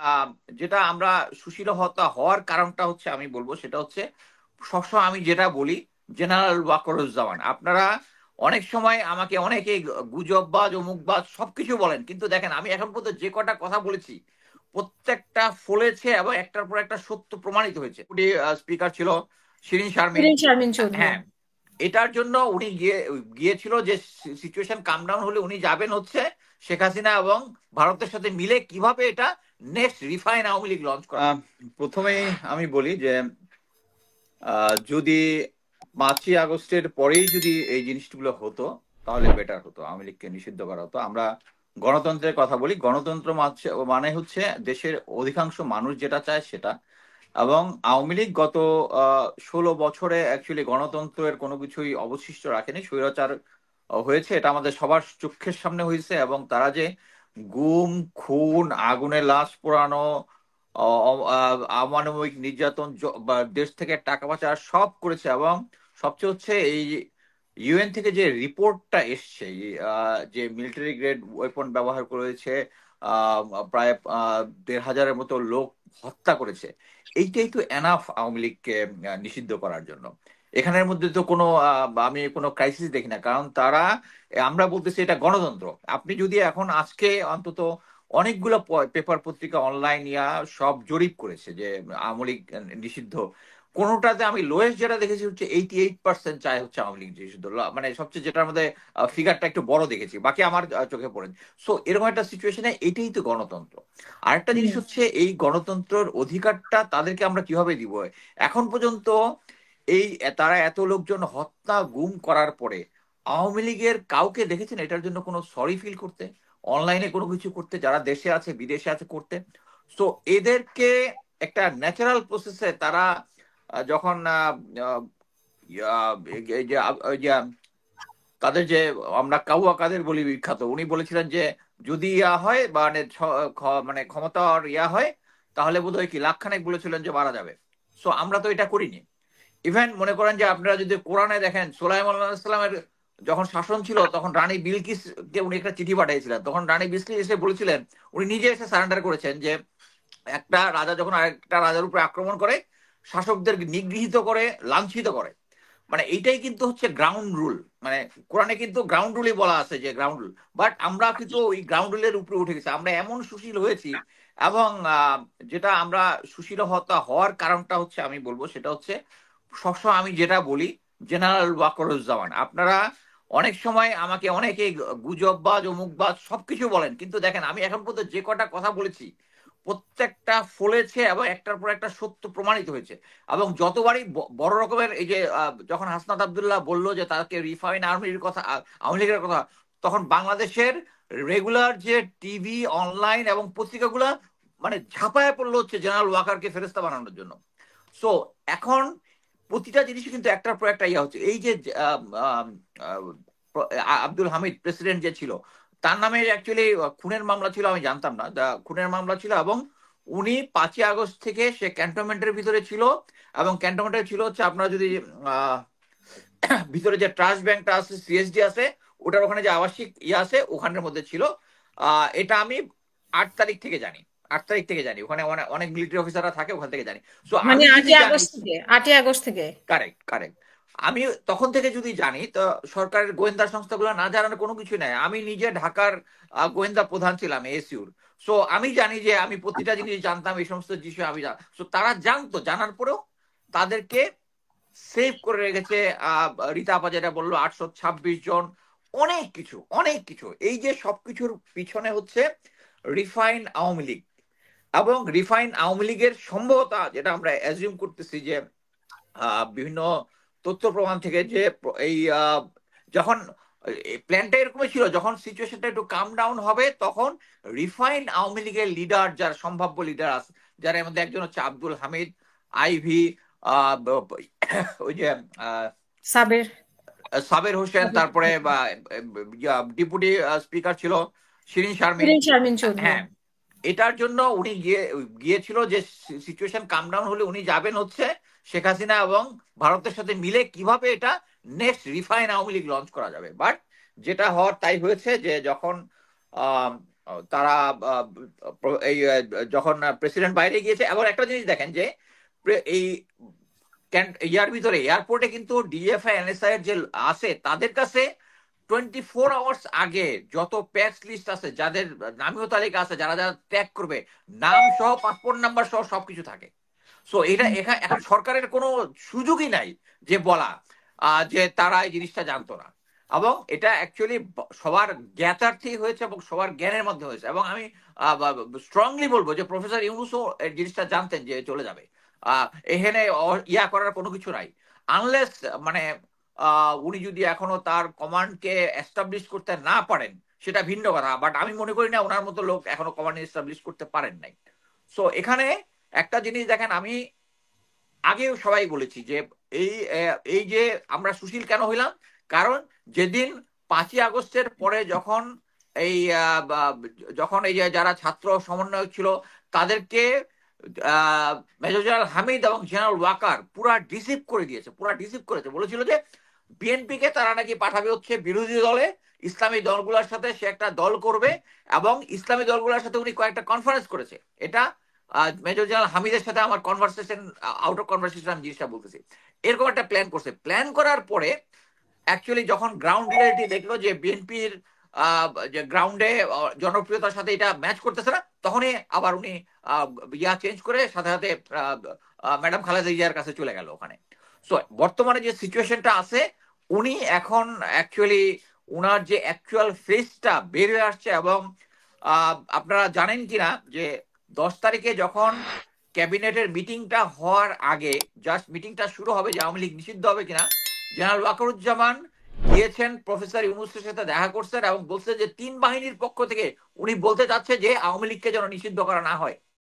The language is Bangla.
আহ, যেটা আমরা সুশীলতা হওয়ার কারণটা হচ্ছে আমি বলবো সেটা হচ্ছে সবসময় আমি যেটা বলি জেনারেল ওয়াকরুজ্জামান আপনারা অনেক সময় আমাকে অনেকে গুজববাজ অমুকবাজ সবকিছু বলেন কিন্তু দেখেন আমি এখন পর্যন্ত যে কটা কথা বলেছি প্রত্যেকটা ফলেছে এবং একটার পর একটা সত্য প্রমাণিত হয়েছে। স্পিকার ছিল শিরিন শারমিন। শিরিন শারমিন চৌধুরী। হ্যাঁ, এটার জন্য উনি গিয়েছিল যে সিচুয়েশন কাম ডাউন হলে উনি যাবেন হচ্ছে শেখ হাসিনা এবং ভারতের সাথে মিলে কিভাবে এটা next refine Awami League launch করা। প্রথমেই আমি বলি যে যদি 5ই আগস্টের পরেই যদি এই জিনিসগুলো হতো তাহলে বেটার হতো, আওয়ামী লীগকে নিষিদ্ধ করা হতো। আমরা গণতন্ত্রের কথা বলি, গণতন্ত্র মানে হচ্ছে দেশের অধিকাংশ মানুষ যেটা চায় সেটা। এবং আওয়ামী লীগ গত 16 বছরে অ্যাকচুয়ালি গণতন্ত্রের কোনো কিছুই অবশিষ্ট রাখেনি, স্বৈরাচার হয়েছে, এটা আমাদের সবার চোখের সামনে হয়েছে। এবং তারা যে গুম খুন আগুনে লাশ পোড়ানো অমানবিক নির্যাতন বা দেশ থেকে টাকা পাচার সব করেছে। এবং সবচেয়ে হচ্ছে এই ইউএন থেকে যে রিপোর্টটা এসছে যে মিলিটারি গ্রেড ওয়েপন ব্যবহার করেছে, আহ, প্রায় 1,500-এর মতো লোক হত্যা করেছে, এইটাই তো এনাফ আওয়ামী লীগকে নিষিদ্ধ করার জন্য। এখানের মধ্যে তো কোনো আমি কোনো ক্রাইসিস দেখি না, কারণ তারা আমরা বলতেছি এটা গণতন্ত্র। আপনি যদি এখন আজকে অন্তত অনেকগুলো পেপার পত্রিকা অনলাইন সব জরিপ করেছে যে আওয়ামী লীগ নিষিদ্ধ, কোনোটাতে আমি লোয়েস্ট যেটা দেখেছি হচ্ছে 88% চাই হচ্ছে আওয়ামী লীগ নিষিদ্ধ, মানে সবচেয়ে যেটার মধ্যে ফিগারটা একটু বড় দেখেছি, বাকি আমার চোখে পড়ে। সো এরকম একটা সিচুয়েশনে এটাই তো গণতন্ত্র। আরেকটা জিনিস হুম। হচ্ছে এই গণতন্ত্রের অধিকারটা তাদেরকে আমরা কিভাবে দিব। এখন পর্যন্ত এই তারা এত লোকজন হত্যা গুম করার পরে আওয়ামী লীগের কাউকে দেখেছেন এটার জন্য কোনো সরি ফিল করতে, অনলাইনে কোনো কিছু করতে, যারা দেশে আছে বিদেশে আছে করতে? সো এদেরকে একটা ন্যাচারাল প্রসেসে তারা যখন আহ, এই যে ওই যে তাদের যে আমরা কাউয়া কাদের বলি বিখ্যাত, উনি বলেছিলেন যে যদি হয় মানে মানে ক্ষমতার হয় তাহলে বোধহয় কি লাখখানেক বলেছিলেন যে মারা যাবে। সো আমরা তো এটা করিনি। ইভেন মনে করেন যে আপনারা যদি কোরআনে দেখেন সুলাইমান আলাইহিস সালামের যখন শাসন ছিল তখন রানী বিলকিসকে উনি একটা চিঠি পাঠিয়েছিলেন, তখন রানী বিলকিস এসে বলেছিলেন, উনি নিজে এসে সারেন্ডার করেছেন যে একটা রাজা যখন আরেকটা রাজার উপরে আক্রমণ করে শাসকদের নিগৃহীত করে লাঞ্ছিত করে, মানে এইটাই কিন্তু হচ্ছে গ্রাউন্ড রুল। মানে কোরআনে কিন্তু গ্রাউন্ড রুলই বলা আছে যে গ্রাউন্ড রুল, বাট আমরা কিন্তু ওই গ্রাউন্ড রুলের উপরে উঠে গেছি, আমরা এমন সুশীল হয়েছি। এবং যেটা আমরা সুশীলতা হওয়ার কারণটা হচ্ছে আমি বলবো সেটা হচ্ছে সবসময় আমি যেটা বলি জেনারেল ওয়াকরুজ্জামান আপনারা অনেক সময় আমাকে অনেকে গুজববাজ অমুকবাজ সবকিছু বলেন কিন্তু দেখেন আমি এখন পর্যন্ত যে কটা কথা বলেছি প্রত্যেকটা ফলেছে এবং একটার পর একটা সত্য প্রমাণিত হয়েছে। এবং যতবারই বড় রকমের এই যে যখন হাসনাত আবদুল্লাহ বলল যে তাকে রিফাইন আর্মির কথা আওয়ামী লীগের কথা, তখন বাংলাদেশের রেগুলার যে টিভি অনলাইন এবং পত্রিকাগুলা মানে ঝাঁপায় পড়লো হচ্ছে জেনারেল ওয়াকারকে ফেরেস্তা বানানোর জন্য। সো এখন প্রতিটা জিনিস কিন্তু একটার পর একটা হচ্ছে। এই যে আম, আম, আহ, আব্দুল হামিদ প্রেসিডেন্ট যে ছিল তার নামে অ্যাকচুয়ালি খুনের মামলা ছিল, আমি জানতাম না খুনের মামলা ছিল। এবং উনি 5ই আগস্ট থেকে সে ক্যান্টনমেন্টের ভিতরে ছিল। এবং ক্যান্টনমেন্টে ছিল হচ্ছে আপনারা যদি আহ, ভিতরে যে ট্রাস্ট ব্যাংকটা আছে সিএসডি আছে ওটার ওখানে যে আবাসিক আছে ওখানের মধ্যে ছিল। এটা আমি 8 তারিখ থেকে জানি, 8 তারিখ থেকে জানি, ওখানে অনেক মিলিটারি অফিসাররা থাকে, ওখান থেকে জানি। সো মানে আমি যদি আটই জানি, আগস্ট থেকে, 8ই আগস্ট থেকে। কারেক্ট কারেক্ট, আমি তখন থেকে যদি জানি তো সরকারের গোয়েন্দা সংস্থাগুলো না জানার কোনো কিছু নাই। আমি নিজে ঢাকার গোয়েন্দা প্রধান ছিলাম এসিউর। সো আমি জানি যে আমি প্রতিটা জিনিস জানতাম, এই সমস্ত বিষয় আমি সো তারা জানতো, জানার পরেও তাদেরকে সেভ করে রেখেছে। রীতা আপা যেটা বললো 826 জন, অনেক কিছু অনেক কিছু। এই যে সবকিছুর পিছনে হচ্ছে রিফাইন আওয়ামী লীগ। এবং রিফাইন আওয়ামী লীগের সম্ভবত যেটা আমরা অ্যাজিউম করতেছি যে বিভিন্ন তথ্য প্রমাণ থেকে যে এই যখন প্ল্যানটা এরকমই ছিল, যখন সিচুয়েশনটা একটু কাম ডাউন হবে তখন রিফাইন আওয়ামী লীগের লিডার যার সম্ভাব্য লিডার আছে, যার মধ্যে একজন হচ্ছে আব্দুল হামিদ, আইভি, ওই যে আহ, সাবের। সাবের হোসেন, তারপরে ডেপুটি স্পিকার ছিল শিরিন শারমিন। শিরিন শারমিন চৌধুরী। হ্যাঁ, এটার জন্য উনি গিয়েছিল যে সিচুয়েশন কাম ডাউন হলে উনি যাবেন হচ্ছে শেখ হাসিনা এবং ভারতের সাথে মিলে কিভাবে এটা next refine Awami League launch করা যাবে। বাট যেটা হওয়ার তাই হয়েছে যে যখন আহ, তারা এই যখন প্রেসিডেন্ট বাইরে গিয়েছে, এবং একটা জিনিস দেখেন যে এই ইয়ার ভিতরে এয়ারপোর্টে কিন্তু ডিএফআই এনএসআই এর যে আছে তাদের কাছে 24 আওয়ার্স আগে যত প্যাক্স লিস্ট আছে, যাদের নামীয় তালিকা আছে, যারা যারা ট্যাগ করবে, নাম সহ পাসপোর্ট নাম্বার সহ সবকিছু থাকে। সো এটা এখানে এখন সরকারের কোনো সুযোগই নাই যে বলা যে তারা এই জিনিসটা জানতো না। এবং এটা অ্যাকচুয়ালি সবার জ্ঞাতার্থে হয়েছে এবং সবার জ্ঞানের মধ্যে হয়েছে। এবং আমি স্ট্রংলি বলবো যে প্রফেসর ইউনূসও এই জিনিসটা জানতেন যে চলে যাবে। এখানে ইয়া করার কোনো কিছু নাই, আনলেস মানে উনি যদি এখনো তার কমান্ডকে এস্টাবলিশ করতে না পারেন, সেটা ভিন্ন কথা। বাট আমি মনে করি না ওনার মতো লোক এখনো কমান্ড এস্টাবলিশ করতে পারেন নাই। সো এখানে একটা জিনিস দেখেন, আমি আগেও সবাই বলেছি যে এই এই যে আমরা সুশীল কেন হইলাম, কারণ যেদিন 5ই আগস্টের পরে যখন এই যখন এই যে যারা ছাত্র সমন্বয়ক ছিল তাদেরকে মেজর জেনারেল হামিদ এবং জেনারেল ওয়াকার পুরা ডিসিভ করে দিয়েছে, পুরা ডিসিভ করেছে। বলেছিল যে বিএনপি কে তারা নাকি পাঠাবে হচ্ছে বিরোধী দলে, ইসলামী দলগুলোর সাথে সে একটা দল করবে, এবং ইসলামী দলগুলোর সাথে উনি কয়েকটা কনফারেন্স করেছে। এটা মেজর জেনারেল হামিদের সাথে আমার কনভারসেশন, আউট অফ কনভারসেশন আমি জিনিসটা বলতেছি। এরকম একটা প্ল্যান করছে। প্ল্যান করার পরে অ্যাকচুয়ালি যখন গ্রাউন্ড রিয়ালিটি দেখলো যে বিএনপির যে গ্রাউন্ডে জনপ্রিয়তার সাথে এটা ম্যাচ করতেছে না, তখনই আবার উনি ইয়া চেঞ্জ করে সাথে সাথে ম্যাডাম খালেদা জিয়ার কাছে চলে গেল ওখানে। সো বর্তমানে যে সিচুয়েশনটা আছে, উনি এখন অ্যাকচুয়ালি উনার যে অ্যাকচুয়াল ফেসটা বের হয়ে আসছে। এবং আপনারা জানেন কিনা যে 10 তারিখে যখন ক্যাবিনেটের মিটিংটা হওয়ার আগে, জাস্ট মিটিংটা শুরু হবে যে আওয়ামী লীগ নিষিদ্ধ হবে কিনা, জেনারেল ওয়াকারুজ্জামান গিয়েছেন প্রফেসর ইউনূসের সাথে দেখা করছেন এবং বলছে যে 3 বাহিনীর পক্ষ থেকে উনি বলতে চাচ্ছে যে আওয়ামী লীগকে যেন নিষিদ্ধ করা না হয়।